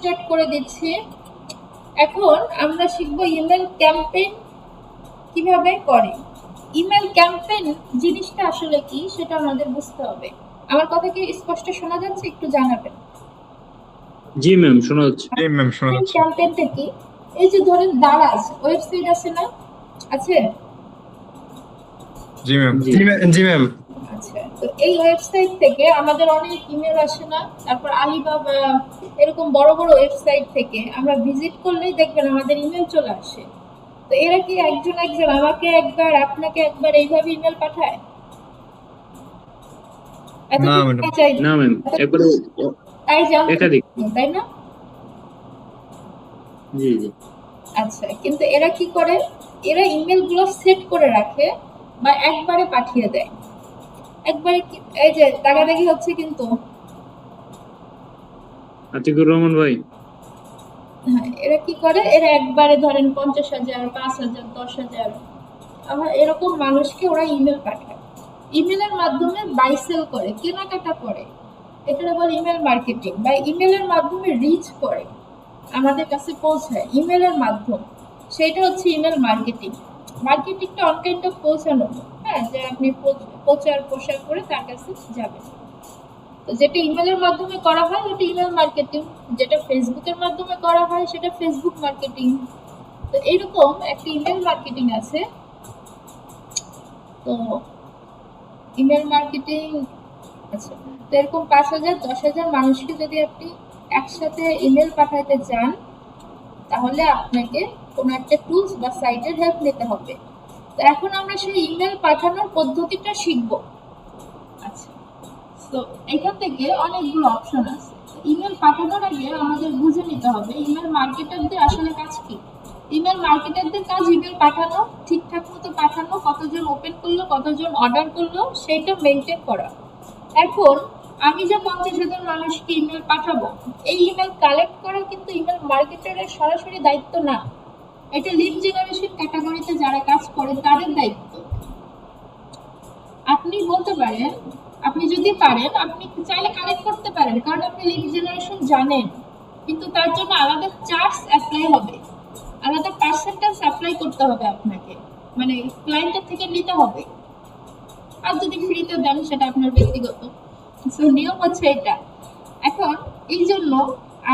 Start করে দিচ্ছি। এখন আমরা শিখব ইমেল ক্যাম্পেইন কিভাবে করে। ইমেল ক্যাম্পেইন জিনিসটা আসলে কি সেটা আমাদের বুঝতে হবে। আমার কথা কি স্পষ্ট শোনা যাচ্ছে? একটু জানাবেন। জি ম্যাম, শোনা যাচ্ছে। জি ম্যাম, শোনা যাচ্ছে। ক্যাম্পেইনটা কি? এই যে ধরেন দারাজ ওয়েবসাইট আছে না, আছে? জি ম্যাম। জি ম্যাম। আচ্ছা, তো এই ওয়েবসাইট থেকে আমাদের অনেক ইমেল আসে না? তারপর আলিবাবা এরকম বড় বড় ওয়েবসাইট থেকে আমরা ভিজিট করলেই দেখবেন আমাদের ইমেল চলে আসে। তো এরা কি একজন আমাকে একবার আপনাকে একবার এইভাবে ইমেল পাঠায়? না ম্যাডাম। না ম্যাম, একবারে তাই যাও, একাধিক। তাই না? জি জি। আচ্ছা, কিন্তু এরা কি করে? এরা ইমেল গুলো সেট করে রাখে বা একবারে পাঠিয়ে দেয়। একবারে এই যে দাগাদাগি হচ্ছে কিন্তু। আতিকুর রহমান ভাই, হ্যাঁ, এরা কি করে? এরা একবারে ধরেন 50,000, 5,000, 10,000 এরকম মানুষকে ওরা ইমেল পাঠায়। ইমেলের মাধ্যমে বাই সেল করে, কেনাকাটা করে। এখানে বলে ইমেল মার্কেটিং, বা ইমেলের মাধ্যমে রিচ করে, আমাদের কাছে পৌঁছায় ইমেলের মাধ্যম। সেটা হচ্ছে ইমেল মার্কেটিং। মার্কেটিংটা অন কাইন্ড অফ পৌঁছানো, হ্যাঁ, যে আপনি প্রচার প্রসার করে তার কাছে যাবেন। তো যেটা ইমেলের মাধ্যমে করা হয় ওটা ইমেল মার্কেটিং, যেটা ফেসবুকের মাধ্যমে করা হয় সেটা ফেসবুক মার্কেটিং। তো এইরকম একটা ইমেল মার্কেটিং আছে। তো ইমেল মার্কেটিং, আচ্ছা, তো এরকম 5,000, 10,000 মানুষকে যদি আপনি একসাথে ইমেল পাঠাতে চান, তাহলে আপনাকে কোনো একটা টুলস বা সাইটের হেল্প নিতে হবে। তো এখন আমরা সেই ইমেল পাঠানোর পদ্ধতিটা শিখব। আচ্ছা, তো এখান থেকে অনেকগুলো অপশন আছে। ইমেল পাঠানোর আগে আমাদের বুঝে নিতে হবে ইমেল মার্কেটারদের আসলে কাজ কি। ইমেল মার্কেটারদের কাজ ইমেল পাঠানো, ঠিকঠাক মতো পাঠানো, কতজন ওপেন করলো, কতজন অর্ডার করলো, সেইটা মেনটেন করা। এখন আমি যে 50,000 মানুষকে ইমেল পাঠাবো, এই ইমেল কালেক্ট করা কিন্তু ইমেল মার্কেটারের সরাসরি দায়িত্ব না। এটা লিড জেনারেশন ক্যাটাগরিতে যারা কাজ করে তাদের দায়িত্ব। আপনি বলতে পারেন, আপনি যদি পারেন আপনি চাইলে কালেক্ট করতে পারেন, কারণ আপনি লিড জেনারেশন জানেন, কিন্তু তার জন্য আলাদা চার্জ অ্যাপ্লাই হবে, আলাদা পার্সেন্টেজ অ্যাপ্লাই করতে হবে আপনাকে, মানে ক্লায়েন্টের থেকে নিতে হবে। আর যদি ফ্রিতে দেন সেটা আপনার ব্যক্তিগত, সো নিয়ম হচ্ছে এটা। এখন এই জন্য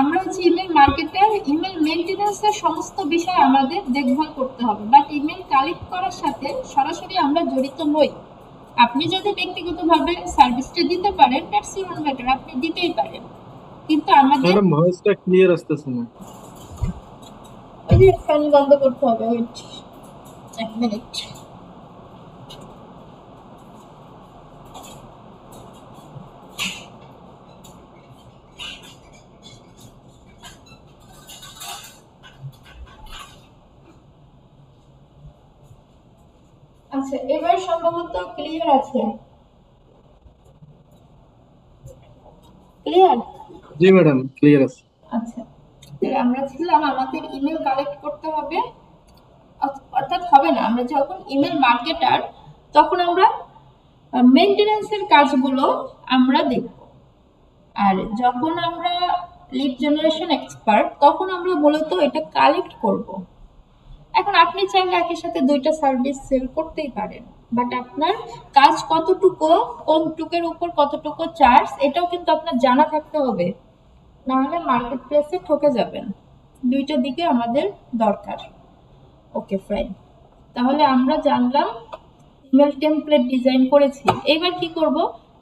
আমরা হচ্ছে ইমেল মার্কেটার, ইমেল মেইনটেনেন্সের সমস্ত বিষয় আমাদের দেখভাল করতে হবে, বাট ইমেল কালেক্ট করার সাথে সরাসরি আমরা জড়িত নই। আপনি যদি ব্যক্তিগতভাবে সার্ভিসটা দিতে পারেন, দ্যাটস ইউর ম্যাটার, আপনি দিতেই পারেন, কিন্তু আমাদের ম্যাডাম ভয়েসটা ক্লিয়ার আসতেছে না। ওই যে ফ্যান বন্ধ করতে হবে, ওয়েট 1 মিনিট। আচ্ছা, এবার সম্ভবত ক্লিয়ার আছে। ক্লিয়ার? জি ম্যাডাম, ক্লিয়ার আছে। আচ্ছা, তাহলে আমরা ছিলাম আমাদের ইমেল কালেক্ট করতে হবে, অর্থাৎ হবে না, আমরা যখন ইমেল মার্কেটার তখন আমরা মেইনটেনেন্সের কাজগুলো আমরা দেখব, আর যখন আমরা লিড জেনারেশন এক্সপার্ট তখন আমরা মূলত এটা কালেক্ট করব। এখন আপনি চাইলে একই সাথে দুইটা সার্ভিস সেল করতেই পারেন, বাট আপনার কাজ কতটুকু, কোন টুকের উপর কতটুকু চার্জ, এটাও কিন্তু আপনার জানা থাকতে হবে, নাহলে মার্কেট প্লেসে ঠকে যাবেন। দুইটা দিকে আমাদের দরকার। ওকে ফাইন, তাহলে আমরা জানলাম ইমেল টেমপ্লেট ডিজাইন করেছি। এবার কি করব?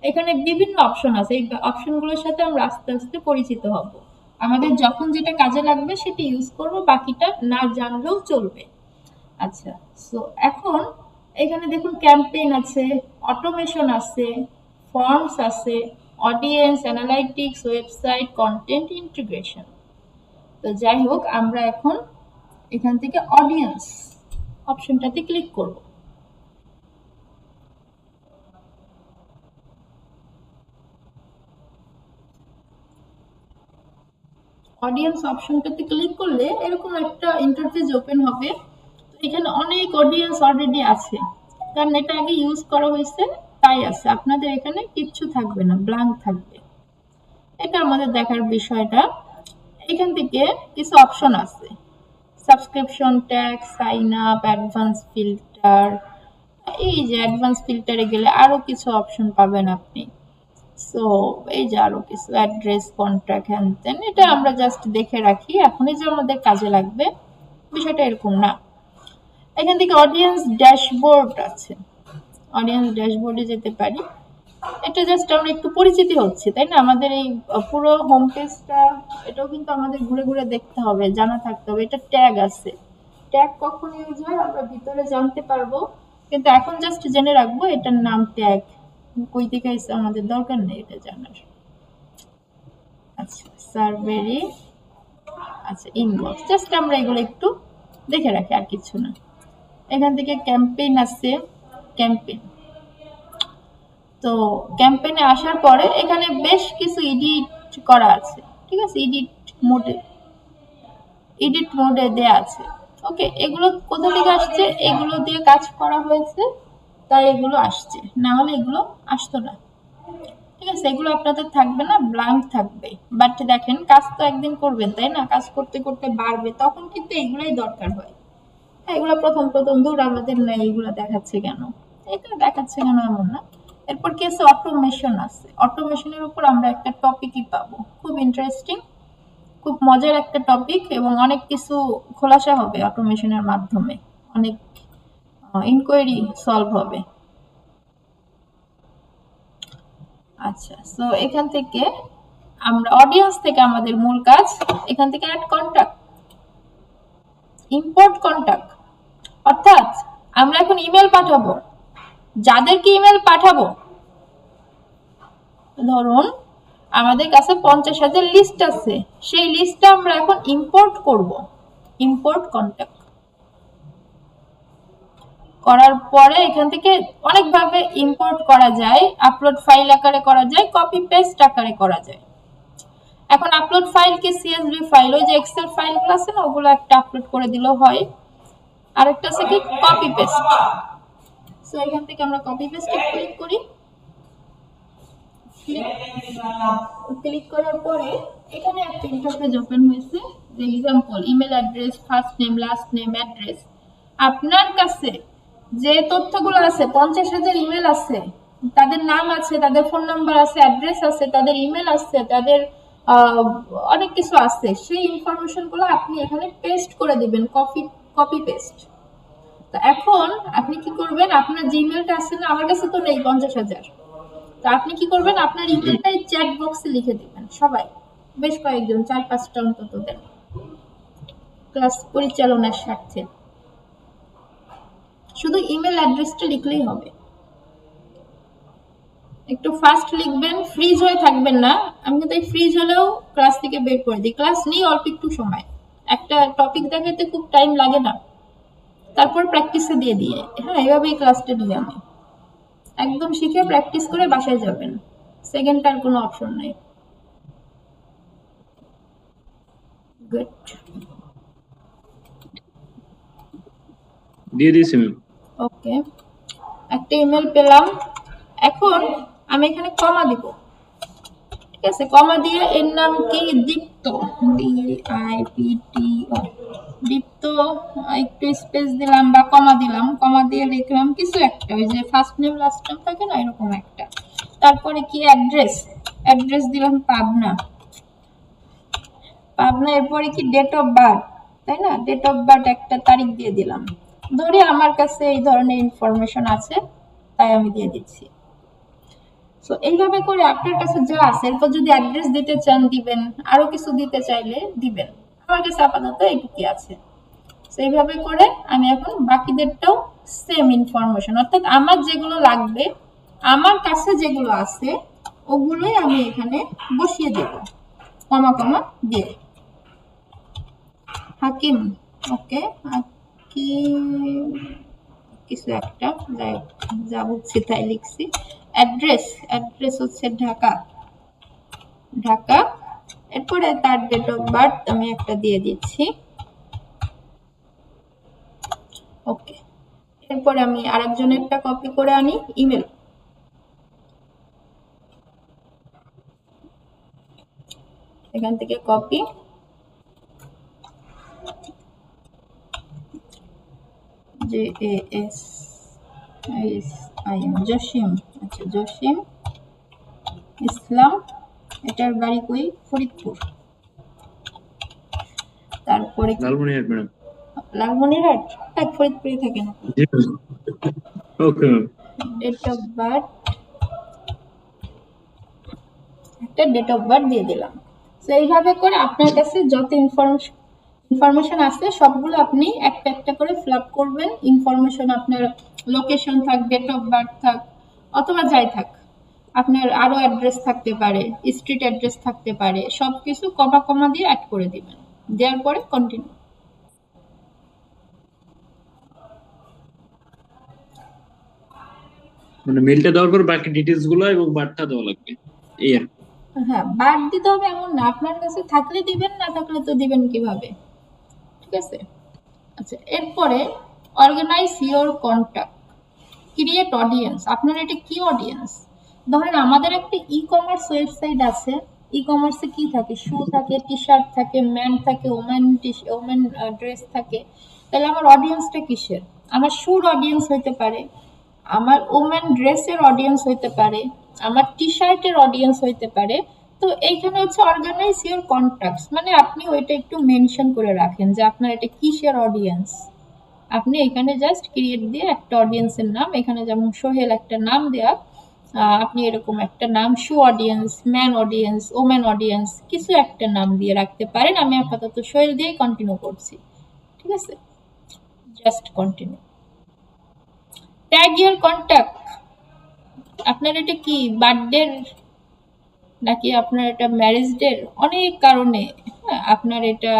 এখানে বিভিন্ন অপশন আছে, এই অপশনগুলোর সাথে আমরা আস্তে আস্তে পরিচিত হব। আমাদের যখন যেটা কাজে লাগবে সেটা ইউজ করব, বাকিটা না জানলেও চলবে। আচ্ছা, সো এখন এখানে দেখুন ক্যাম্পেইন আছে, অটোমেশন আছে, ফর্মস আছে, audience analytics, website content integration. তো যাই হোক, আমরা এখন এখান থেকে অডিয়েন্স অপশনটাতে ক্লিক করব। অডিয়েন্স অপশনটাতে ক্লিক করলে এরকম একটা ইন্টারফেস ওপেন হবে। এখানে অনেক অডিয়েন্স অলরেডি আছে, কারণ এটা আগে ইউজ করা হয়েছে তাই আছে। আপনাদের এখানে কিচ্ছু থাকবে না, ব্ল্যাঙ্ক থাকবে। এটা আমাদের দেখার বিষয়টা। এখান থেকে কিছু অপশন আছে, subscription tag, sign up, advance filter. এই যে অ্যাডভান্স ফিল্টারে গেলে আরো কিছু অপশন পাবেন আপনি। সো এই যে আরো কিছু অ্যাড্রেস, কন্ট্যাক্ট, হ্যান ত্যান, এটা আমরা জাস্ট দেখে রাখি, এখনই যে আমাদের কাজে লাগবে বিষয়টা এরকম না। এখান থেকে অডিয়েন্স ড্যাশবোর্ড আছে, অডিয়েন্স ড্যাশবোর্ডে যেতে পারি। এটা জাস্ট আমরা একটু পরিচিতি হচ্ছে, তাই না? আমাদের এই পুরো হোম পেজটা এটাও কিন্তু আমাদের ঘুরে ঘুরে দেখতে হবে, জানা থাকতে হবে। এটা ট্যাগ আছে, ট্যাগ কখন ইউজ হয় আমরা ভিতরে জানতে পারবো, কিন্তু এখন জাস্ট জেনে রাখবো এটার নাম ট্যাগ। কই থেকে এসে আমাদের দরকার নেই এটা জানার। আচ্ছা, সার্ভেরি, আচ্ছা ইনবক্স, জাস্ট আমরা এগুলো একটু দেখে রাখি, আর কিছু না। এখান থেকে ক্যাম্পেইন আছে, ক্যাম্পেইন। তো ক্যাম্পেইনে আসার পরে এখানে বেশ কিছু এডিট করা আছে, ঠিক আছে? এডিট মোডে দেয়া আছে। ওকে, এগুলো কোথা থেকে আসছে? এগুলো দিয়ে কাজ করা হয়েছে, তাই এগুলো আসছে, না হলে এগুলো আসতো না। ঠিক আছে, এগুলো আপনাদের থাকবে না, ব্ল্যাঙ্ক থাকবে। বাট দেখেন, কাজ তো একদিন করবেন, তাই না? কাজ করতে করতে বাড়বে, তখন কিন্তু এগুলোই দরকার হয়। এগুলো প্রথম প্রথম দূর আমাদের না, এগুলো দেখাচ্ছে কেন, এটা দেখাচ্ছে কেন এমন না। এরপর কি আছে? অটোমেশন আছে। অটোমেশনের উপর আমরা একটা টপিকই পাবো, খুব ইন্টারেস্টিং, খুব মজার একটা টপিক, এবং অনেক কিছু খোলাসা হবে অটোমেশনের মাধ্যমে, অনেক ইনকোয়ারি সলভ হবে। আচ্ছা, সো এখান থেকে আমরা অডিয়েন্স থেকে আমাদের মূল কাজ, এখান থেকে অ্যাড কন্টাক্ট, ইম্পোর্ট কন্টাক্ট। অর্থাৎ আমরা এখন ইমেল পাঠাবো, যাদেরকে ইমেল পাঠাবো, ধরুন আমাদের কাছে 50,000 লিস্ট আছে, সেই লিস্টটা আমরা এখন ইম্পোর্ট করব। ইম্পোর্ট কন্টাক্ট করার পরে এখান থেকে অনেকভাবে ইম্পোর্ট করা যায়, আপলোড ফাইল আকারে করা যায়, কপি পেস্ট আকারে করা যায়। এখন আপলোড ফাইল কি সিএসভি ফাইল, ওই যে এক্সেল ফাইলগুলো আছে না, ওগুলো একটা আপলোড করে দিলেও হয়। আরেকটা আছে কি কপি পেস্ট। সো এখান থেকে আমরা কপি পেস্টে ক্লিক করি। ক্লিক করার পরে এখানে একটা ইন্টারফেস ওপেন হয়েছে, যে example email address, first name, last name, address. আপনার কাছে যে তথ্যগুলো আছে, 50,000 ইমেল আছে, তাদের নাম আছে, তাদের ফোন নাম্বার আছে, অ্যাড্রেস আছে, তাদের ইমেল আছে, তাদের অনেক কিছু আছে, সেই ইনফরমেশন গুলো আপনি এখানে পেস্ট করে দিবেন, কপি পেস্ট। তো এখন আপনি কি করবেন? আপনার যে ইমেলটা আছে না, আমার কাছে তো নেই 50,000, তো আপনি কি করবেন? আপনার ইমেলটাই চ্যাট বক্সে লিখে দিবেন, সবাই বেশ কয়েকজন, 4-5টা অন্তত দেন, ক্লাস পরিচালনার স্বার্থে। শুধু ইমেল অ্যাড্রেসটা লিখলেই হবে, একটু ফাস্ট লিখবেন, ফ্রিজ হয়ে থাকবেন না। আমি কিন্তু এই ফ্রিজ হলেও ক্লাস থেকে বের করে দিই, ক্লাস নিই অল্প একটু সময়, একটা টপিক দেখাতে খুব টাইম লাগে না, তারপর প্র্যাকটিসে দিয়ে দিয়ে, হ্যাঁ এভাবেই ক্লাসটা নিই আমি। একদম শিখে প্র্যাকটিস করে বাসায় যাবেন, সেকেন্ড আর কোনো অপশন নাই। গুড, দিয়ে দিয়েছি ম্যাম। ওকে, একটা ইমেল পেলাম। এখন আমি এখানে কমা দিব, ঠিক আছে? কমা দিয়ে এর নাম কি? দীপ্ত, DIPTO, দীপ্ত। একটু স্পেস দিলাম বা কমা দিলাম, কমা দিয়ে লিখলাম কিছু একটা, ওই যে ফার্স্ট নেম লাস্ট নেম থাকে না, এরকম একটা। তারপরে কি? অ্যাড্রেস, অ্যাড্রেস দিলাম পাবনা, পাবনা। এরপরে কি? ডেট অফ বার্থ, তাই না? ডেট অফ বার্থ একটা তারিখ দিয়ে দিলাম। ধরি আমার কাছে এই ধরনের ইনফরমেশন আছে, তাই আমি দিয়ে দিচ্ছি। সো এইভাবে করে আপনার কাছে যা আছে, এরপর যদি অ্যাড্রেস দিতে চান দিবেন, আরো কিছু দিতে চাইলে দিবেন। আমার কাছে আপাতত এইটুকুই আছে। সো এইভাবে করে আমি এখন বাকিদেরটাও সেম ইনফরমেশন, অর্থাৎ আমার যেগুলো লাগবে, আমার কাছে যেগুলো আছে, ওগুলোই আমি এখানে বসিয়ে দেব, কমা কমা দিয়ে। হাকিম, ওকে, হাকিম কিছু একটা, যা বুঝছি তাই লিখছি। অ্যাড্রেস, অ্যাড্রেস হচ্ছে ঢাকা, ঢাকা। এরপরে তার ডেট অফ বার্থ আমি একটা দিয়ে দিচ্ছি, ওকে। এরপরে আমি আরেকজনেরটা কপি করে আনি, ইমেল, এখান থেকে কপি, JASIM জসিম। আচ্ছা, জসিম ইসলাম, এটার বাড়ি কই? ফরিদপুর। তারপরে লালমনিরহাট ম্যাডাম। লালমনিরহাট, এক ফরিদপুরে থাকে না। জি ma'am. Okay ma'am. Date of birth, একটা ডেট অফ বার্থ দিয়ে দিলাম। তো এইভাবে করে আপনার কাছে যত ইনফরমেশন আছে সবগুলো আপনি একটা একটা করে ফিল আপ করবেন। ইনফরমেশন আপনার লোকেশন থাক, ডেট অফ বার্থ থাক, অথবা যাই থাক, আপনার আরো অ্যাড্রেস থাকতে পারে, স্ট্রিট অ্যাড্রেস থাকতে পারে, সবকিছু কমা কমা দিয়ে অ্যাড করে দিবেন। দেওয়ার পরে কন্টিনিউ। মানে মেলটা দেওয়ার পর বাকি ডিটেইলস গুলো এবং বার্তা দেওয়া লাগবে, এই আর কি। হ্যাঁ, বাদ দিতে হবে এমন না, আপনার কাছে থাকলে দিবেন, না থাকলে তো দিবেন কিভাবে, ঠিক আছে? আচ্ছা, এরপরে organise your contact, create audience. আপনার এটা কি অডিয়েন্স? ধরেন আমাদের একটা ই কমার্স ওয়েবসাইট আছে, ই কমার্সে কি থাকে? শু থাকে, টি শার্ট থাকে, ম্যান থাকে, ওমেন ড্রেস থাকে। তাহলে আমার অডিয়েন্সটা কিসের? আমার শুর অডিয়েন্স হইতে পারে, আমার ওমেন ড্রেসের অডিয়েন্স হইতে পারে, আমার টি শার্টের অডিয়েন্স হইতে পারে। তো এইখানে হচ্ছে অর্গানাইজ ইওর কন্টাক্টস, মানে আপনি ওইটা একটু মেনশন করে রাখেন যে আপনার এটা কিসের অডিয়েন্স। আপনি এখানে জাস্ট ক্রিয়েট দিয়ে একটা অডিয়েন্সের নাম, এখানে যেমন সোহেল একটা নাম দেয়া, আপনি এরকম একটা নাম, shoe audience, man audience, women audience, কিছু একটা নাম দিয়ে রাখতে পারেন। আমি আপাতত সোহেল দিয়ে কন্টিনিউ করছি, ঠিক আছে? Just continue. Tag your contact, আপনার এটা কি বার্থডের নাকি আপনার এটা ম্যারেজ ডের? অনেক কারণে, হ্যাঁ, আপনার এটা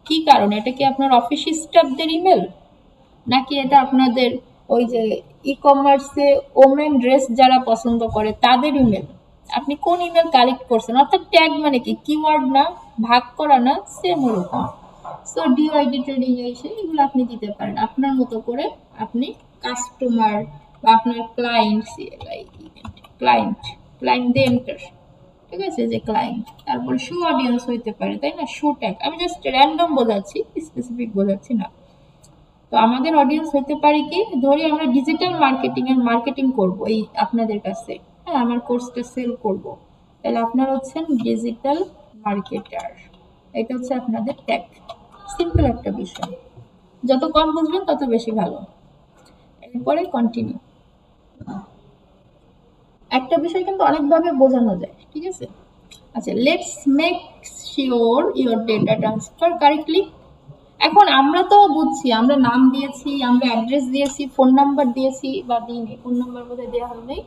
কি কারণে? এটা কি আপনার অফিস স্টাফদের ইমেল, নাকি এটা আপনাদের ওই যে ই কমার্সে ওমেন ড্রেস যারা পছন্দ করে তাদের ইমেল? আপনি কোন ইমেল কালেক্ট করছেন? অর্থাৎ ট্যাগ মানে কি, কিওয়ার্ড না, ভাগ করা না, সেম ওরকম। সো ডিওআইডি ট্রেডিং এসে এগুলো আপনি দিতে পারেন আপনার মতো করে। আপনি কাস্টমার বা আপনার ক্লায়েন্ট, ক্লায়েন্ট ক্লায়েন্ট দিয়ে এন্টার, ঠিক আছে, যে ক্লায়েন্ট। তারপর শু অডিয়েন্স হইতে পারে, তাই না? শু ট্যাগ, আমি জাস্ট র্যান্ডম বোঝাচ্ছি, স্পেসিফিক বোঝাচ্ছি না। তো আমাদের অডিয়েন্স হতে পারে কি, ধরি আমরা ডিজিটাল মার্কেটিং এর মার্কেটিং করব এই আপনাদের কাছে, হ্যাঁ, আমার কোর্সটা সেল করব, তাহলে আপনারা হচ্ছেন ডিজিটাল মার্কেটার। এটা হচ্ছে আপনাদের ট্যাগ। সিম্পল একটা বিষয়, যত কম বুঝবেন তত বেশি ভালো। এরপরে কন্টিনিউ। একটা বিষয় কিন্তু অনেকভাবে বোঝানো যায়, ঠিক আছে? আচ্ছা, let's make sure your data transfer correctly. এখন আমরা তো বুঝছি, আমরা নাম দিয়েছি, আমরা অ্যাড্রেস দিয়েছি, ফোন নাম্বার দিয়েছি, বা দিইনি, ফোন নাম্বার বোধহয় দেওয়া হয়নি।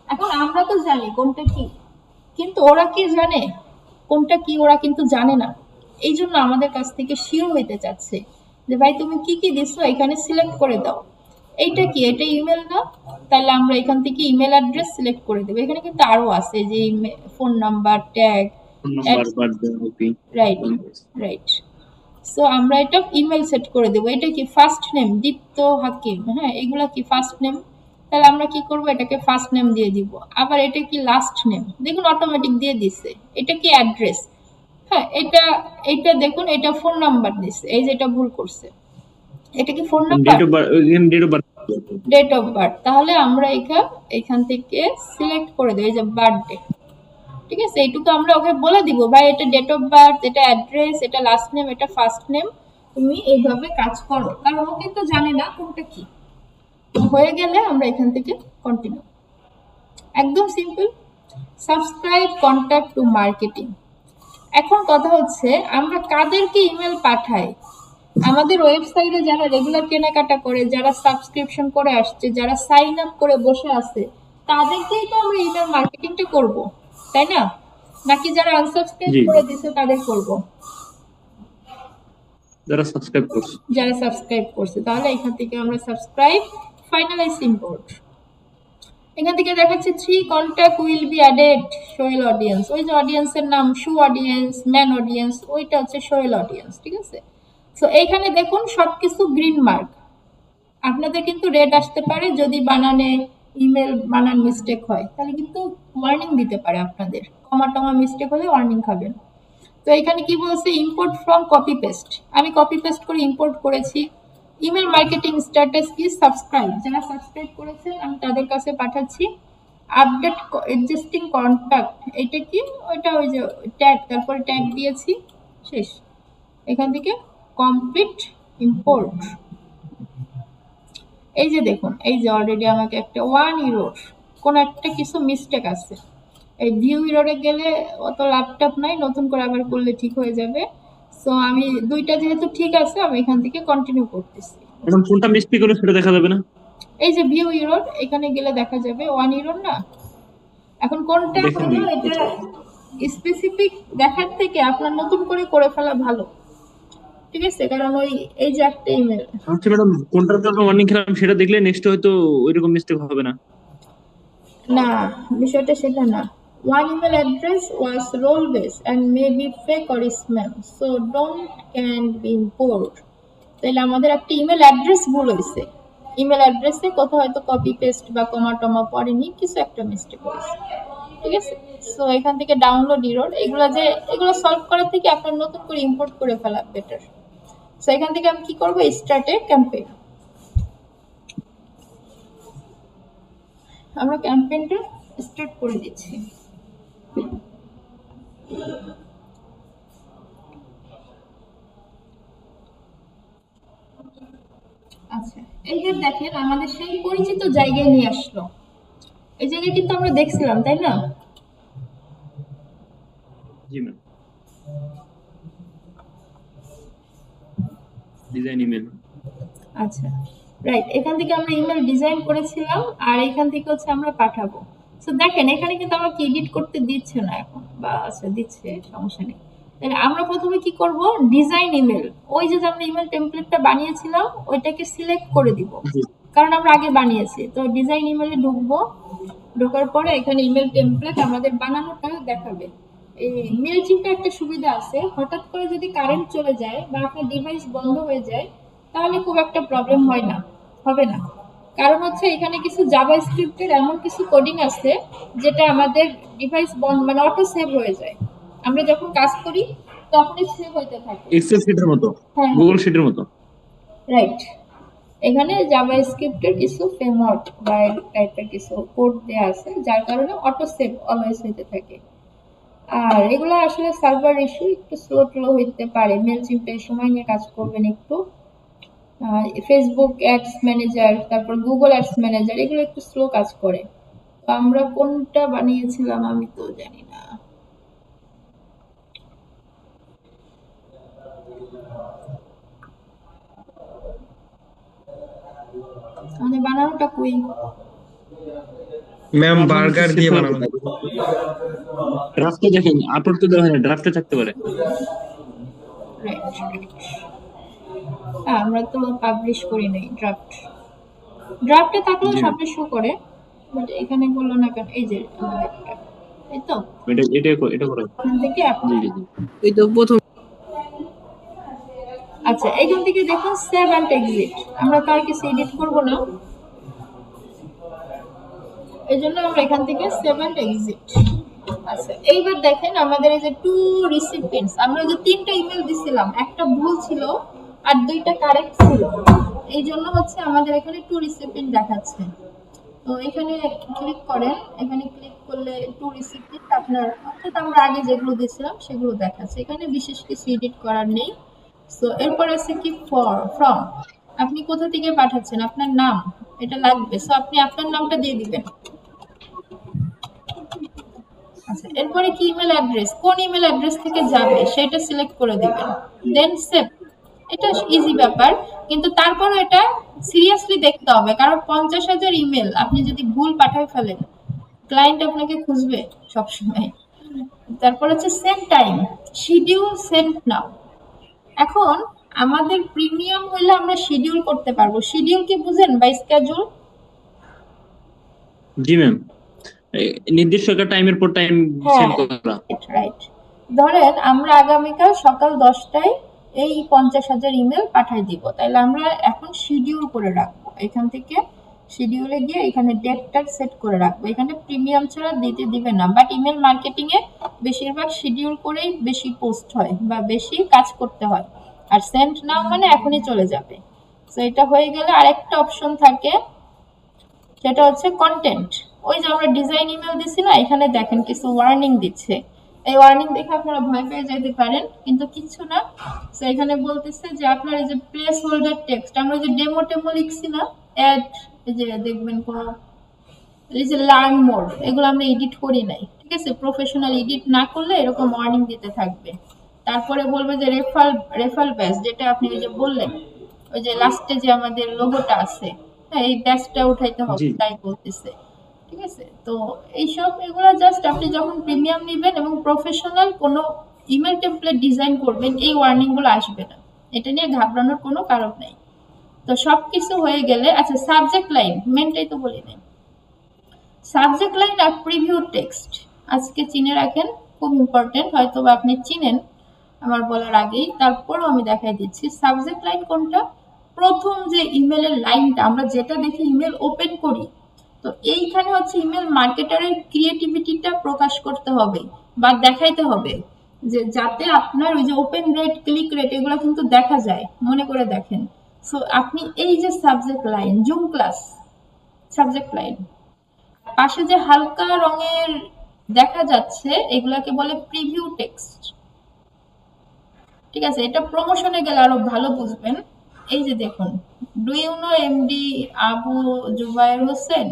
এখন আমরা তো জানি কোনটা কি, কিন্তু ওরা কি জানে কোনটা কি? ওরা কিন্তু জানে না। এই জন্য আমাদের কাছ থেকে শিওর হইতে চাচ্ছে যে ভাই তুমি কি কি দিছো এখানে সিলেক্ট করে দাও। এইটা কি? এটা ইমেল না? তাহলে আমরা এখান থেকে ইমেল অ্যাড্রেস সিলেক্ট করে দেবো। এখানে কিন্তু আরো আছে যে phone number, tag, number, birthday, OP. Right right. So আমরা এটা ইমেল সেট করে দেবো। এটা কি ফার্স্ট নেম? দীপ্ত হাকিম, হ্যাঁ, এগুলা কি ফার্স্ট নেম? তাহলে আমরা কি করব, এটাকে ফার্স্ট নেম দিয়ে দিব। আবার এটা কি লাস্ট নেম? দেখুন অটোমেটিক দিয়ে দিছে। এটা কি অ্যাড্রেস? হ্যাঁ, এটা দেখুন, এটা ফোন নাম্বার দিছে, এই যে এটা ভুল করছে। এটা কি phone number? Date of birth, date of birth. Date of birth. তাহলে আমরা এখান থেকে সিলেক্ট করে দেব এই যে বার্থডে, ঠিক আছে? এইটুকু আমরা ওকে বলে দিব, ভাই এটা ডেট অফ বার্থ, এটা অ্যাড্রেস, এটা লাস্ট নেম, এটা ফার্স্ট নেম, তুমি এইভাবে কাজ করো। কারণ ও কিন্তু জানে না কোনটা কি। হয়ে গেলে আমরা এখান থেকে কন্টিনিউ। একদম simple. Subscribe contact two marketing. এখন কথা হচ্ছে আমরা কাদেরকে ইমেল পাঠাই? আমাদের ওয়েবসাইটে যারা রেগুলার কেনাকাটা করে, যারা সাবস্ক্রিপশন করে আসছে, যারা সাইন আপ করে বসে আছে, তাদেরকেই তো আমরা ইমেল মার্কেটিংটা করব, তাই না? নাকি যারা আনসাবস্ক্রাইব জি। করে দিছে তাদের করব? যারা সাবস্ক্রাইব করছে। যারা সাবস্ক্রাইব করছে। তাহলে এখান থেকে আমরা সাবস্ক্রাইব, ফাইনালাইজ ইম্পোর্ট। এখান থেকে দেখাচ্ছে 3 contact will be added Sohel audience. ওই যে অডিয়েন্সের নাম শু অডিয়েন্স, ম্যান অডিয়েন্স, ওইটা হচ্ছে সোহেল অডিয়েন্স, ঠিক আছে? সো এইখানে দেখুন সবকিছু গ্রিন মার্ক। আপনাদের কিন্তু রেড আসতে পারে যদি বানানে ইমেল বানান মিস্টেক হয়, তাহলে কিন্তু ওয়ার্নিং দিতে পারে আপনাদের। কমা টমা মিস্টেক হলে ওয়ার্নিং খাবেন। তো এখানে কি বলছে, ইম্পোর্ট ফ্রম কপি পেস্ট। আমি কপি পেস্ট করে ইম্পোর্ট করেছি। ইমেল মার্কেটিং স্ট্যাটাস কি সাবস্ক্রাইব, যারা সাবস্ক্রাইব করেছেন আমি তাদের কাছে পাঠাচ্ছি। আপডেট এক্সিস্টিং কন্ট্যাক্ট, এটা কি ওইটা ওই যে ট্যাগ, তারপরে ট্যাগ দিয়েছি, শেষ। এখান থেকে কমপ্লিট ইম্পোর্ট। এই যে দেখুন, এই যে অলরেডি আমাকে একটা 1 ইউরোর কোন একটা কিছু মিস্টেক আছে। এই ভিউ ইউরোরে গেলে অত ল্যাপটপ নাই, নতুন করে আবার করলে ঠিক হয়ে যাবে। সো আমি দুইটা যেহেতু ঠিক আছে, আমি এখান থেকে কন্টিনিউ করতেছি। এখন কোনটা মিস্টেক হলো সেটা দেখা যাবে না? এই যে ভিউ ইউরোর, এখানে গেলে দেখা যাবে 1 ইউরোর না। এখন কোনটা দেখেন হলো এটা স্পেসিফিক দেখার থেকে আপনার নতুন করে ফেলা ভালো, ঠিক আছে? কারণ ওই এই যে একটা ইমেল, আচ্ছা ম্যাডাম, কোনটার জন্য ওয়ার্নিং খেলাম সেটা দেখলে নেক্সট হয়তো ওইরকম মিস্টেক হবে না। না বিষয়টা সেটা না। One email address was role based and may be fake or spam, so don't can be import. তাহলে আমাদের একটা ইমেল অ্যাড্রেস ভুল হয়েছে, ইমেল অ্যাড্রেসে কোথাও হয়তো কপি পেস্ট বা কমা টমা পড়েনি, কিছু একটা মিস্টেক হয়েছে, ঠিক আছে? সো এখান থেকে ডাউনলোড ইরোর, এগুলো সলভ করার থেকে আপনার নতুন করে ইম্পোর্ট করে ফেলা বেটার। সো এখান থেকে আমি কি করব, স্টার্টে ক্যাম্পেইন, আমরা ক্যাম্পেইনটা স্টার্ট করে দিচ্ছি। আচ্ছা, এই যে দেখেন আমাদের সেই পরিচিত জায়গায় নিয়ে আসলো। এই জায়গায় কিন্তু আমরা দেখছিলাম, তাই না? জি ম্যাম। Design email. আচ্ছা, রাইট, এখান থেকে আমরা ইমেল ডিজাইন করেছিলাম, আর এখান থেকে হচ্ছে আমরা পাঠাবো। সো দেখেন এখানে কিন্তু আমাকে এডিট করতে দিচ্ছে না এখন, বা আচ্ছা দিচ্ছে, সমস্যা নেই। তাহলে আমরা প্রথমে কি করব, ডিজাইন ইমেল, ওই যে আমরা ইমেল টেমপ্লেটটা বানিয়েছিলাম ওইটাকে সিলেক্ট করে দিব, কারণ আমরা আগে বানিয়েছি। তো ডিজাইন ইমেলে ঢুকবো, ঢোকার পরে এখানে ইমেল টেমপ্লেট আমাদের বানানোটা দেখাবে। এই মেলচিমটা একটা সুবিধা আছে, হঠাৎ করে যদি কারেন্ট চলে যায় বা আপনার ডিভাইস বন্ধ হয়ে যায় তাহলে খুব একটা প্রবলেম হবে না। কারণ হচ্ছে এখানে কিছু জাভাস্ক্রিপ্টের এমন কিছু কোডিং আছে যেটা আমাদের ডিভাইস বন্ধ মানে অটো সেভ হয়ে যায়, আমরা যখন কাজ করি তখনই সেভ হইতে থাকে, এক্সেল শিটের মতো, হ্যাঁ গুগল শিটের মতো। রাইট। এখানে জাভাস্ক্রিপ্টের কিছু ফ্রেমওয়ার্ক বা টাইপের কিছু কোড দেওয়া আছে যার কারণে অটো সেভ অলওয়েজ হইতে থাকে। আর এগুলো আসলে সার্ভার ইস্যু, একটু স্লো হইতে পারে, মেলচিম্পে সময় নিয়ে কাজ করবেন একটু। ফেসবুক অ্যাডস ম্যানেজার, তারপর গুগল অ্যাডস ম্যানেজার, এগুলো একটু স্লো কাজ করে। তো আমরা কোনটা বানিয়েছিলাম আমি তো জানি না। আমাদের বানানোটা কই? ম্যাম বার্গার দিয়ে বানানো। ড্রাফটে দেখেন, আপলোড তো দেওয়া হয় না, ড্রাফটে থাকতে পারে। রাইট, আমরা তো পাবলিশ করি নাই ড্রাফটে থাকলেও জি। সামনে শো করে, বাট এখানে বললো না কেন? এই যে আমাদেরটা, এই তো এটা করো। এখান থেকে জি জি জি। এই তো প্রথম। আচ্ছা, এখান থেকে দেখুন সেভ অ্যান্ড এক্সিট, আমরা তো আর কিছু এডিট করবো না, এই জন্য আমরা এখান থেকে সেভ অ্যান্ড এক্সিট। আচ্ছা, এইবার দেখেন আমাদের এই যে টু রিসিপিয়েন্টস, আমরা যে তিনটা ইমেল দিছিলাম, একটা ভুল ছিল আর দুইটা কারেক্ট ছিল, এই জন্য হচ্ছে আমাদের এখানে টু রিসিপিয়েন্ট দেখাচ্ছে। তো এখানে ক্লিক করেন, এখানে ক্লিক করলে টু রিসিপিয়েন্ট আপনার, অর্থাৎ আমরা আগে যেগুলো দিয়েছিলাম সেগুলো দেখাচ্ছে, এখানে বিশেষ কিছু এডিট করার নেই। সো এরপর আছে কি ফ্রম, আপনি কোথা থেকে পাঠাচ্ছেন, আপনার নাম এটা লাগবে, সো আপনি আপনার নামটা দিয়ে দিবেন। আচ্ছা, এরপরে কি ইমেল অ্যাড্রেস, কোন ইমেল অ্যাড্রেস থেকে যাবে সেটা সিলেক্ট করে দিবেন, দেন সেভ। এটা ইজি ব্যাপার, কিন্তু তারপরও এটা সিরিয়াসলি দেখতে হবে, কারণ 50,000 ইমেল আপনি যদি ভুল পাঠায় ফেলেন ক্লায়েন্ট আপনাকে খুঁজবে সবসময়। তারপর হচ্ছে সেন্ড টাইম, শিডিউল সেন্ড নাও। এখন আমাদের প্রিমিয়াম হলে আমরা শিডিউল করতে পারবো, শিডিউল কি বুঝেন বা স্কেজুল? জি ম্যাম, নির্দিষ্ট একটা টাইমের পর টাইম সেট করা। রাইট, ধরেন আমরা আগামীকাল সকাল 10টায় এই 50,000 ইমেল পাঠিয়ে দিব, তাহলে আমরা এখন শিডিউল করে রাখবো, এখান থেকে শিডিউলে গিয়ে এখানে ডেটটা সেট করে রাখবো, এখানে প্রিমিয়াম ছাড়া দিতে দিবে না। বাট ইমেল মার্কেটিং এ বেশিরভাগ শিডিউল করেই বেশি পোস্ট হয় বা বেশি কাজ করতে হয়, আর সেন্ড নাও মানে এখনই চলে যাবে। তো এটা হয়ে গেলে আরেকটা অপশন থাকে, সেটা হচ্ছে কন্টেন্ট। ওই যে আমরা ডিজাইন ইমেল দিছি না, এখানে দেখেন কিছু ওয়ার্নিং দিচ্ছে। এই ওয়ার্নিং দেখে আপনারা ভয় পেয়ে যেতে পারেন, কিন্তু কিছু না। তো এখানে বলতেছে যে আপনার এই যে প্লেস হোল্ডার টেক্সট, আমরা যে ডেমো টেমো লিখছি না, অ্যাড, এই যে দেখবেন কোনো এই যে লার্ন মোর, এগুলো আমরা এডিট করি নাই, ঠিক আছে? প্রফেশনাল এডিট না করলে এরকম ওয়ার্নিং দিতে থাকবে। তারপরে বলবে যে রেফার ব্যাচ, যেটা আপনি ওই যে বললেন, ওই যে লাস্টে যে আমাদের লোগোটা আছে, হ্যাঁ, এই ব্যাচটা উঠাইতে হবে, জি তাই বলতেছে, ঠিক আছে? তো এইসব এগুলা জাস্ট আপনি যখন প্রিমিয়াম নেবেন এবং প্রফেশনাল কোনো ইমেল টেমপ্লেট ডিজাইন করবেন, এই ওয়ার্নিং গুলো আসবে না, এটা নিয়ে ঘাবড়ানোর কোনো কারণ নাই। তো সবকিছু হয়ে গেলে, আচ্ছা সাবজেক্ট লাইন মেনটাই তো বলি নাই। সাবজেক্ট লাইন আর প্রিভিউ টেক্সট আজকে চিনে রাখেন, খুব ইম্পর্টেন্ট, হয়তো বা আপনি চিনেন আমার বলার আগেই, তারপরও আমি দেখাই দিচ্ছি। সাবজেক্ট লাইন কোনটা? প্রথম যে ইমেলের লাইনটা, আমরা যেটা দেখে ইমেল ওপেন করি, তো এইখানে হচ্ছে ইমেল মার্কেটারের ক্রিয়েটিভিটিটা প্রকাশ করতে হবে বা দেখাইতে হবে, যে যাতে আপনার ওই যে ওপেন রেট, ক্লিক রেট, এগুলো কিন্তু দেখা যায়, মনে করে দেখেন। সো আপনি এই যে subject line, zoom class subject line, পাশে যে হালকা রঙের দেখা যাচ্ছে, এগুলাকে বলে প্রিভিউ টেক্সট, ঠিক আছে? এটা প্রমোশনে গেলে আরো ভালো বুঝবেন। এই যে দেখুন, do you know MD Abu Zubair Hossain,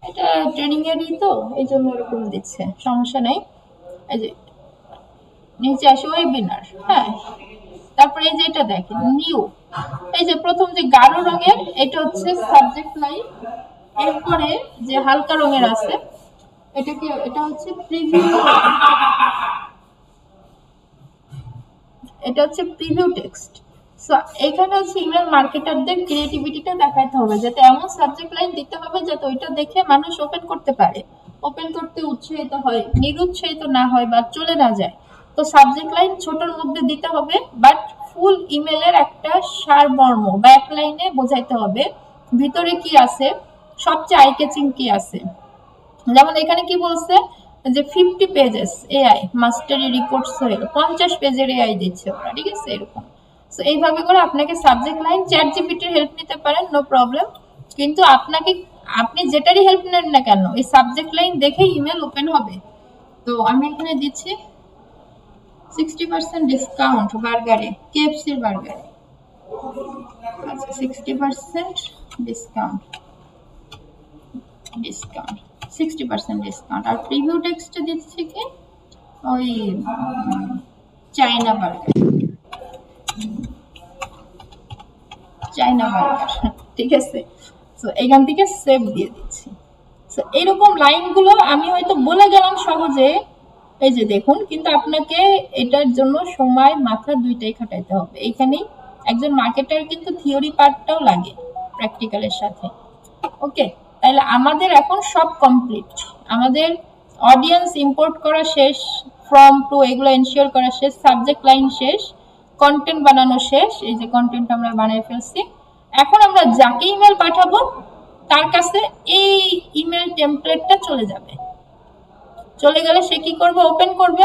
এটা ট্রেনিং এরই তো, এই জন্য এরকম দিচ্ছে, সমস্যা নেই। এই যে নিচে আসে ওয়েবিনার, হ্যাঁ, তারপরে এই যে এটা দেখেন নিউ, এই যে প্রথম যে গাঢ় রঙের, এটা হচ্ছে সাবজেক্ট লাইন, এরপরে যে হালকা রঙের আছে, এটা হচ্ছে প্রিভিউ, এটা হচ্ছে প্রিভিউ টেক্সট। সো এখানে হচ্ছে ইমেল মার্কেটারদের ক্রিয়েটিভিটিটা দেখাতে হবে, যাতে এমন সাবজেক্ট লাইন দিতে হবে যাতে ওইটা দেখে মানুষ ওপেন করতে পারে, ওপেন করতে উৎসাহিত হয়, নিরুৎসাহিত না হয় বা চলে না যায়। তো সাবজেক্ট লাইন ছোটর মধ্যে দিতে হবে, বাট ফুল ইমেলের একটা সারমর্ম ব্যাক লাইনে বোঝাইতে হবে ভিতরে কি আছে, সবচেয়ে আই ক্যাচিং কি আছে। যেমন এখানে কি বলছে যে 50 পেজেস এআই মাস্টারি রিপোর্ট সোহেল, 50 পেজের এআই দিচ্ছে ওরা, ঠিক আছে? এরকম। সো এইভাবে করে আপনাকে সাবজেক্ট লাইন, চ্যাট জিপিটির হেল্প নিতে পারেন, নো প্রবলেম, কিন্তু আপনাকে, আপনি যেটারই হেল্প নেন না কেন, এই সাবজেক্ট লাইন দেখে ইমেল ওপেন হবে। তো আমি এখানে দিচ্ছি 60% ডিসকাউন্ট বার্গারে, কেএফসির বার্গারে, আচ্ছা 60% ডিসকাউন্ট, 60% ডিসকাউন্ট। আর প্রিভিউ টেক্সটে দিচ্ছি কি ওই চাইনা বার্গার, ঠিক আছে? তো এখান থেকে সেভ দিয়ে দিচ্ছি। তো এরকম লাইনগুলো আমি হয়তো বলে গেলাম সহজে, এই যে দেখুন, কিন্তু আপনাকে এটার জন্য সময় মাথা দুইটাই খাটাইতে হবে। এইখানেই একজন মার্কেটার কিন্তু থিওরি পার্টটাও লাগে প্র্যাকটিক্যালের সাথে। ওকে, তাহলে আমাদের এখন সব কমপ্লিট, আমাদের অডিয়েন্স ইম্পোর্ট করা শেষ, ফ্রম টু এগুলো এনশিওর করা শেষ, সাবজেক্ট লাইন শেষ, কন্টেন্ট বানানো শেষ, এই যে কন্টেন্ট আমরা বানিয়ে ফেলছি। এখন আমরা যাকে ইমেল পাঠাবো তার কাছে এই ইমেল টেমপ্লেটটা চলে যাবে, চলে গেলে সে কি করবে, ওপেন করবে,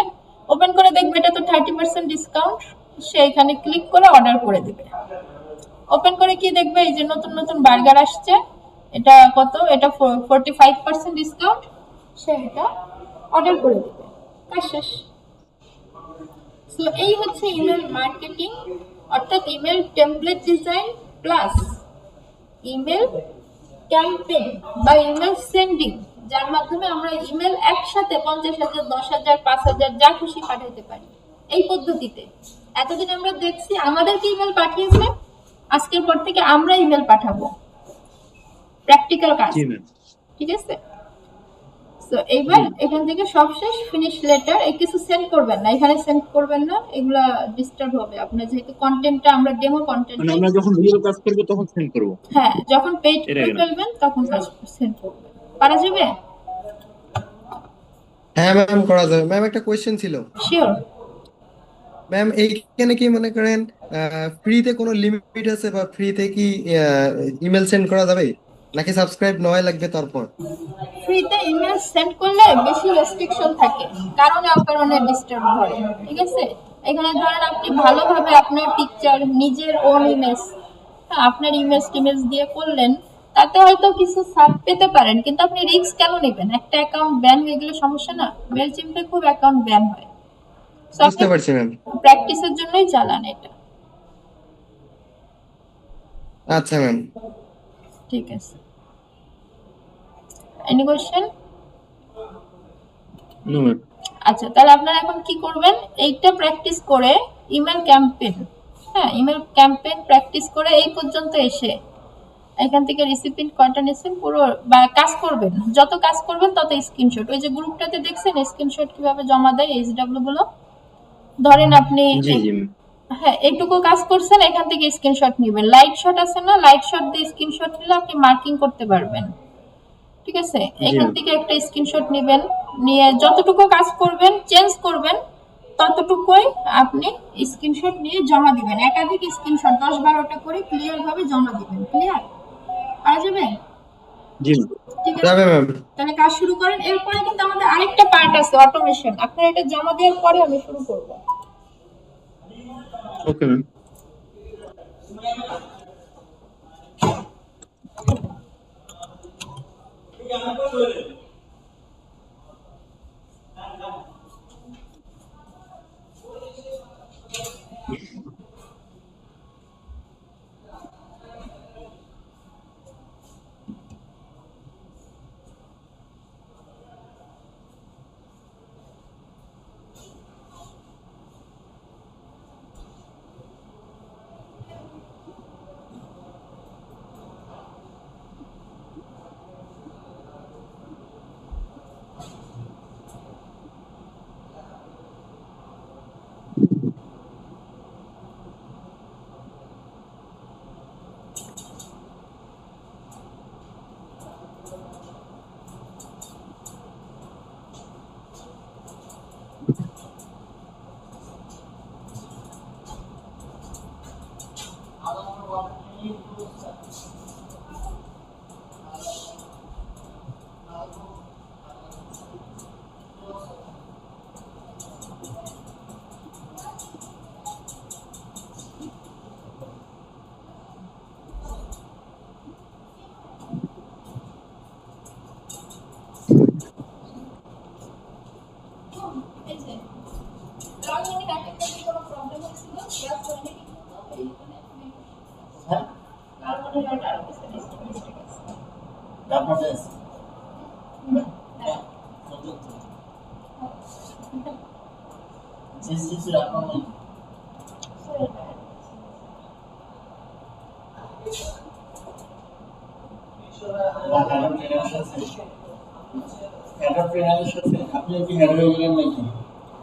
ওপেন করে দেখবে এটা তো 30% ডিসকাউন্ট, সে এখানে ক্লিক করে অর্ডার করে দিবে। ওপেন করে কি দেখবে, এই যে নতুন নতুন বার্গার আসছে, এটা কত, এটা 45% ডিসকাউন্ট, সে এটা অর্ডার করে দিবে, কাজ শেষ। সো এই হচ্ছে ইমেল মার্কেটিং, অর্থাৎ email template design plus email campaign বা ইমেল সেন্ডিং, যার মাধ্যমে আমরা ইমেল একসাথে 50,000, 10,000, 5,000 যা খুশি পাঠাতে পারি। এই পদ্ধতিতে এতদিন আমরা দেখছি আমাদেরকে ইমেল পাঠিয়েছে, আজকের পর থেকে আমরা ইমেল পাঠাবো, প্র্যাকটিক্যাল কাজ, জি ম্যাম। ঠিক আছে? তো এইবার এখান থেকে সব শেষ, ফিনিশ লেটার, এই কিছু সেন্ড করবেন না, এখানে সেন্ড করবেন না, এগুলা ডিস্টার্ব হবে আপনার, যেহেতু কন্টেন্টটা আমরা ডেমো কন্টেন্ট, মানে আমরা যখন রিয়েল কাজ করব তখন সেন্ড করব। হ্যাঁ, যখন পেজ এর করে আগে না। ফেলবেন তখন সেন্ড করবেন, পারা যাবে? হ্যাঁ ম্যাম, করা যাবে। ম্যাম একটা কোয়েশ্চেন ছিল। শিওর। ম্যাম এইখানে কি মনে করেন ফ্রিতে কোনো লিমিট আছে, বা ফ্রিতে কি ইমেল সেন্ড করা যাবে, নাকি সাবস্ক্রাইব নয় লাগবে তারপর? ফ্রিতে ইমেল সেন্ড করলে বেশি রেস্ট্রিকশন থাকে, কারণে অকারণে ডিস্টার্ব ধরে, ঠিক আছে? এখানে ধরেন আপনি ভালোভাবে আপনার পিকচার, নিজের ওন ইমেজ, আপনার ইমেজ টিমেজ দিয়ে করলেন, তাতে হয়তো কিছু ছাড় পেতে পারেন, কিন্তু আপনি রিস্ক কেন নেবেন? একটা অ্যাকাউন্ট ব্যান হয়ে গেলে সমস্যা না? মেলচিম্পে খুব অ্যাকাউন্ট ব্যান হয়। So, বুঝতে পারছি ম্যাম। প্র্যাকটিসের জন্যই চালান এটা। আচ্ছা ম্যাম। ঠিক আছে, এনি কোশ্চেন? No ma'am. আচ্ছা, তাহলে আপনারা এখন কি করবেন, এইটা প্র্যাকটিস করে ইমেল ক্যাম্পেইন, হ্যাঁ ইমেল ক্যাম্পেইন প্র্যাকটিস করে এই পর্যন্ত এসে এখান থেকে রিসিপিয়েন্ট কয়টা নিয়েছেন পুরো বা কাজ করবেন, যত কাজ করবেন তত স্ক্রিনশট, ওই যে গ্রুপটাতে দেখছেন স্ক্রিনশট কিভাবে জমা দেয় এইচডব্লিউ গুলো, ধরেন আপনি জি জি ম্যাম। হ্যাঁ এইটুকু কাজ করছেন, এখান থেকে স্ক্রিনশট নেবেন। লাইট শট আছে না, লাইট শট দিয়ে স্ক্রিনশট নিলে আপনি মার্কিং করতে পারবেন। ঠিক আছে, জি এখান ম্যাম। থেকে একটা স্ক্রিনশট নেবেন, নিয়ে যতটুকু কাজ করবেন চেঞ্জ করবেন ততটুকুই আপনি স্ক্রিনশট নিয়ে জমা দিবেন। একাধিক স্ক্রিনশট 10-12টা করে ক্লিয়ার ভাবে জমা দিবেন। ক্লিয়ার পারা যাবে? জি ম্যাম। ঠিক আছে, যাবে ম্যাম। তাহলে কাজ শুরু করেন। এরপরে কিন্তু আমাদের আরেকটা পার্ট আছে, অটোমেশন। আপনারা এটা জমা দেওয়ার পরে আমি শুরু করব। Okay ma'am. এই যে লগ ইনে একটা কি কোনো প্রবলেম হচ্ছিল, গ্যাস করে কি হ্যাঁ আর মনে হয় আর কিছু মিস্টেক আছে। আপনার ড্রেস হ্যাঁ, জি জি জি আপনার নেই sorry, হেড অফ ট্রেনার আছে হেড অফ ট্রেনার আছে আপনি কি হেড হয়ে গেলেন নাকি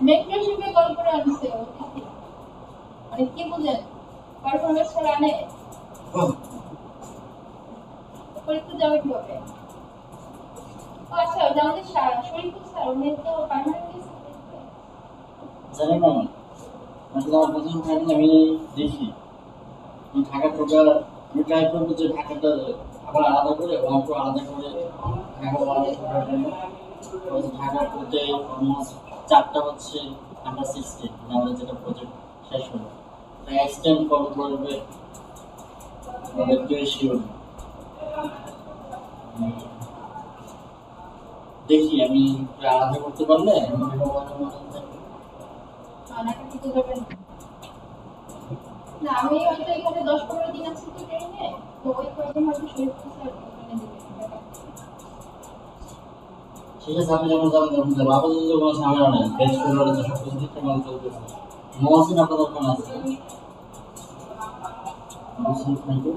মেন্টরশিপে কল করে আনছে মানে কি বুঝেন, পারফরম্যান্স করে আনে পরীক্ষা যাবে কিভাবে? ও আচ্ছা, ওই যে আমাদের শরীফুল স্যার উনি তো পার্মানেন্টলি জানেন না আসলে আমার প্রথম টাইম আমি দেখি আমি ঢাকা টোটাল আমি ট্রাই করবো যে ঢাকাটা আবার আলাদা করে অঙ্ক আলাদা করে ঢাকা আলাদা করার জন্য ঢাকার মধ্যে অলমোস্ট 4টা হচ্ছে আন্ডার 16 আমাদের যেটা প্রজেক্ট শেষ হলো এক্সটেন্ড কল করবে আমাদের কেউ শিওর দেখি আমি আলাদা করতে পারলে আমি আনাটা কি যাবেন না? আমি হয়তো এখানে 10-15 দিন আছি তো ট্রেনে, তো ওই কয়েকদিন হয়তো শরীফুল স্যার ওখানে দেবে। ঠিক আছে আপনি যখন যাবেন তখন যাবো আপাতত কোনো ঝামেলা নেই বেশ করে তো সব কিছু ঠিকঠাক মতো চলতেছে মহসিন আপনাদের ওখানে আছে মহসিন নাকি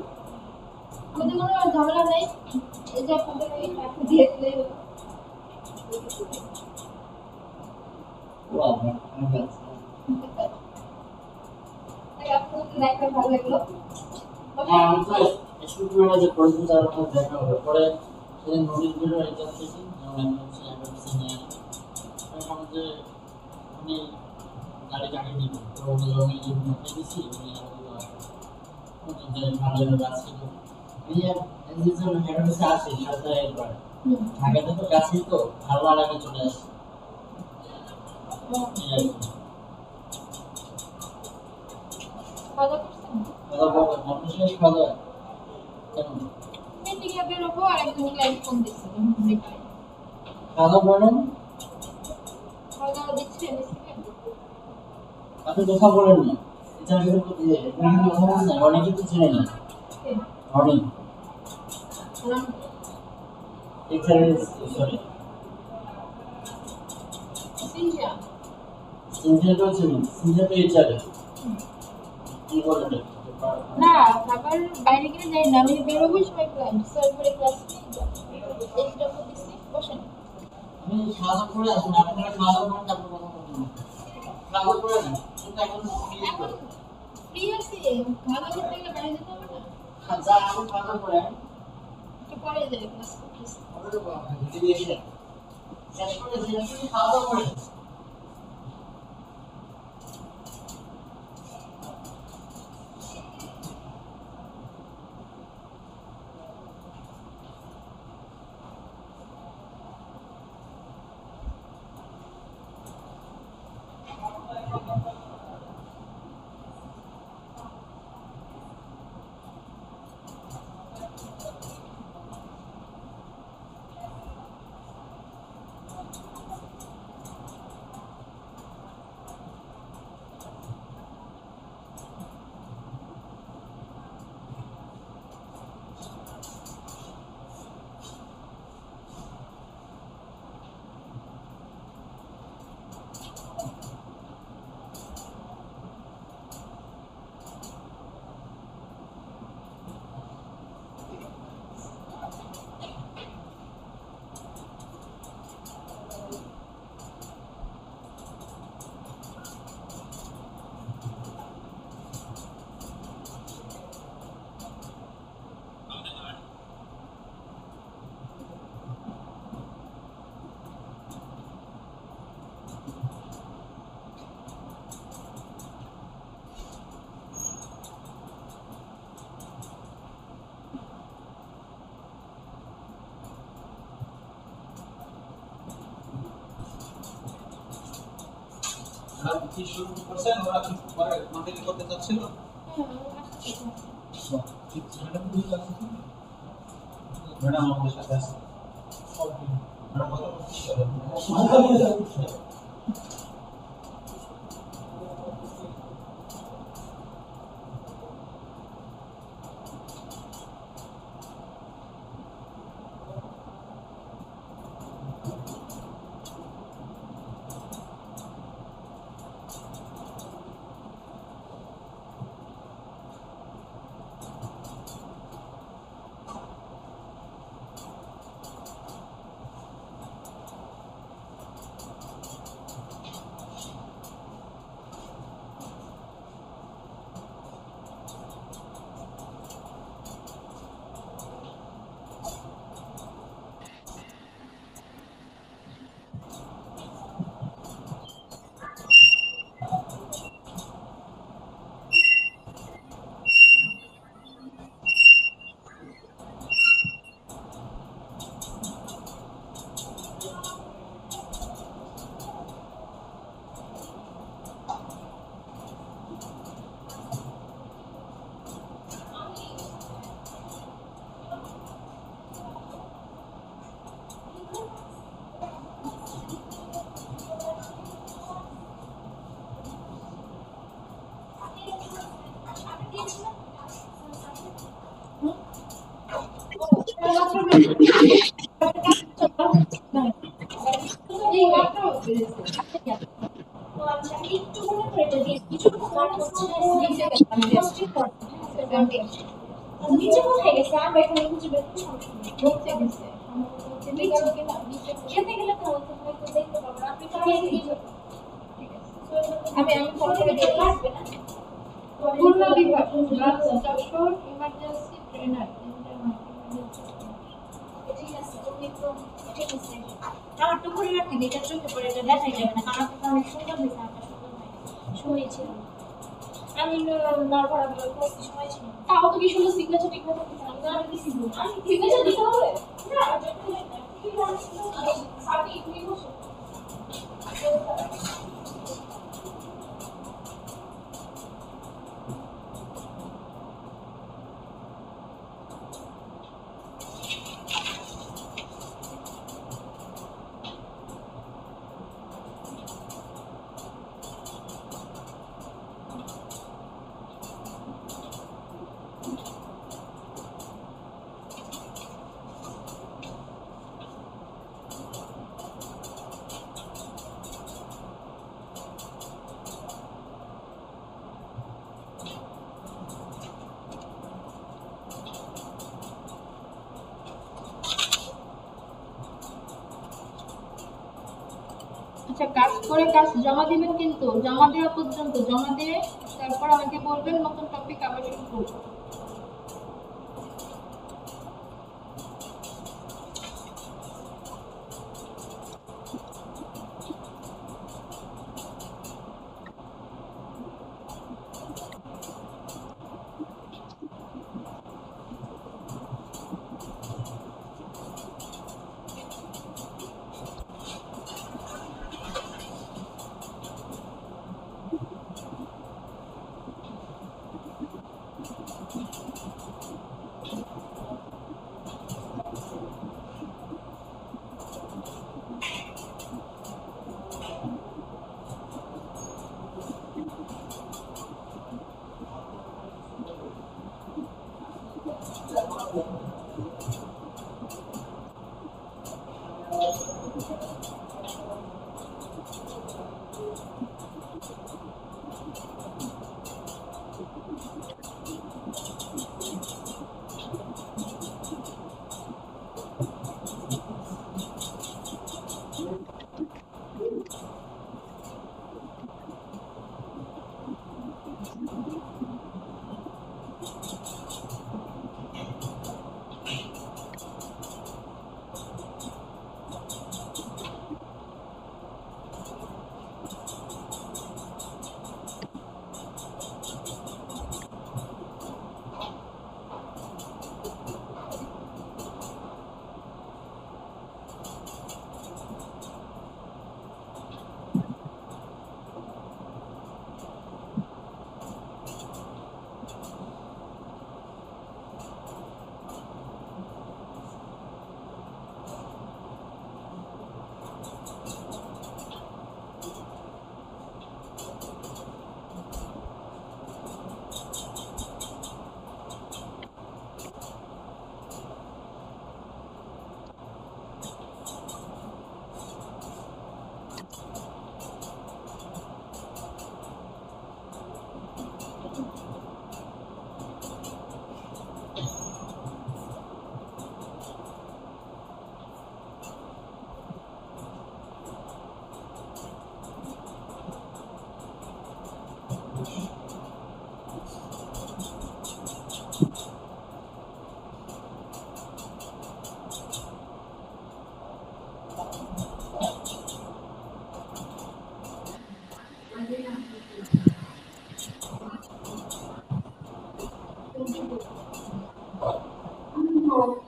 আমাদের কোনো ঝামেলা নেই, এই যে আপনাদের এই দিয়ে দিলে ও আপনার আছে আপনাদের দেখা ভালো লাগলো। হ্যাঁ আমি তো স্টুডেন্টরা যে পরিচিত তার সাথে দেখা হবে পরে সেদিন নোটিশ বেরো এক্সাম থেকে যেমন আমি হচ্ছে এমএসসি নিয়ে আমাদের উনি গাড়ি টাকা দিবেন তো আমি নোটিশ দিচ্ছি উনি আমাদের ভালো আছে তো এই এনজিজন হেড অফিসে আসে সপ্তাহে একবার ঢাকাতে তো কাছেই তো ভালো লাগে চলে আসে খাওয়া দাওয়া করছেন? খাওয়া দাওয়া আপনার শেষ খাওয়া দাওয়া তুমি ক্লায়েন্ট ফোন দিচ্ছি রিপ্লাই খাওয়া বলেন খাওয়া দাওয়া দিচ্ছে আপনি কথা বলেন না এটা কথা বলছেন অনেকে তো চিনে না অনেক এখানে সরি সিনজা সিনথিয়া তো চিনি সিনথিয়া তো এইচআরে কি বলেন না খাবার বাইরে গিয়ে যাই না আমি বেরোবোই সময় ক্লায়েন্ট সার্ভারে ক্লাস এইটা দিচ্ছি বসেন আমি খাওয়া করে আসুন আপনারা খাওয়া দাওয়া করেন তারপর কথা বলুন খাওয়া করে না কিন্তু এখন ফ্রি আছি খাওয়া দাওয়া করতে গেলে বাইরে যেতে হবে না যা আমি খাওয়া করে একটু পরে যাই ক্লাস করতেছি যদি এসে শেষ করে দিন খাওয়া দাওয়া করে কি শুরু করছেন ওরা কি পরে মার্কেটিং করতে চাচ্ছিল ম্যাডাম আমাদের সাথে আছে ম্যাডাম কথা বলছি নিচে কোথায় গেছে আর এখানে খুঁজে বের করতে সমস্যা নেই খেতে গেলে তো হয়তো দেখতে পাবো আপনি আমি ফোন করে দিয়ে লাগবে না খুলনা বিভাগ যশোর ইমার্জেন্সি ট্রেনার ঠিক আছে তুমি তো ঠিক আছে আমার তো করে রাখি এটা চোখে পড়ে এটা দেখাই যাবে না কারণ আপনি অনেক সুন্দর হয়েছে আপনার সুন্দর হয় শুনেছিলাম আমি নরভরা বলে করতে সময় ছিল তাও তো কি সুন্দর সিগনেচার টিগনেচার দিতে আমি আর কিছু বলবো আমি সিগনেচার দিতে হবে না আপনি তুমি বসো আচ্ছা, কাজ করে কাজ জমা দিবেন, কিন্তু জমা দেওয়া পর্যন্ত, জমা দিয়ে তারপর আমাকে বলবেন, নতুন টপিক আবার শুরু করবো।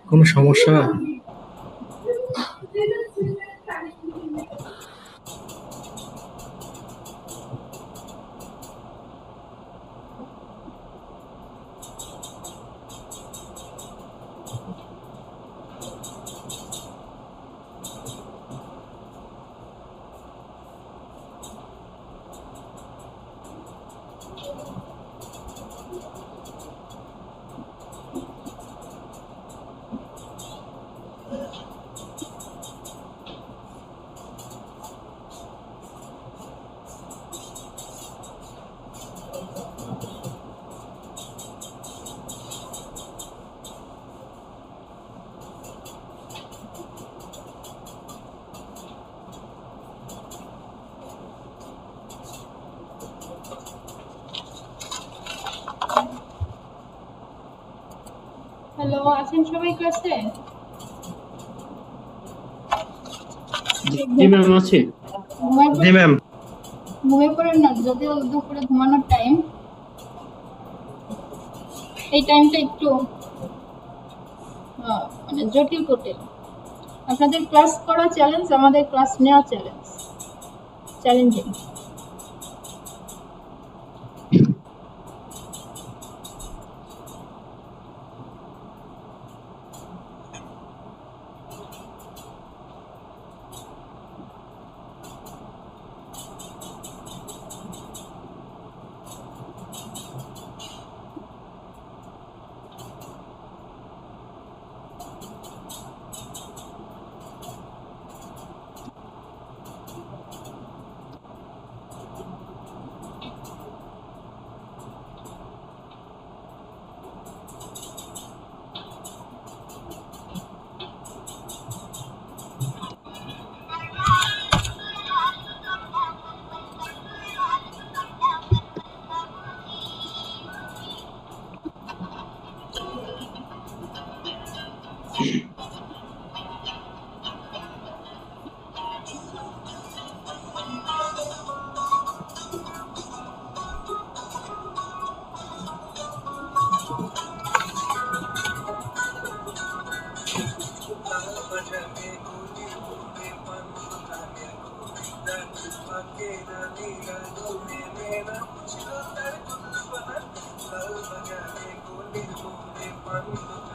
কোনো সমস্যা? হ্যালো, আছেন সবাই ক্লাসে? জি ম্যাম আছে। জি ম্যাম। ঘুমিয়ে পড়েন না, যদিও দুপুরে ঘুমানোর টাইম, এই টাইমটা একটু মানে জটিল জটিল। আপনাদের ক্লাস করা চ্যালেঞ্জ, আমাদের ক্লাস নেওয়া চ্যালেঞ্জিং। লাল বাগানে গলির মোড়ে পান দোকান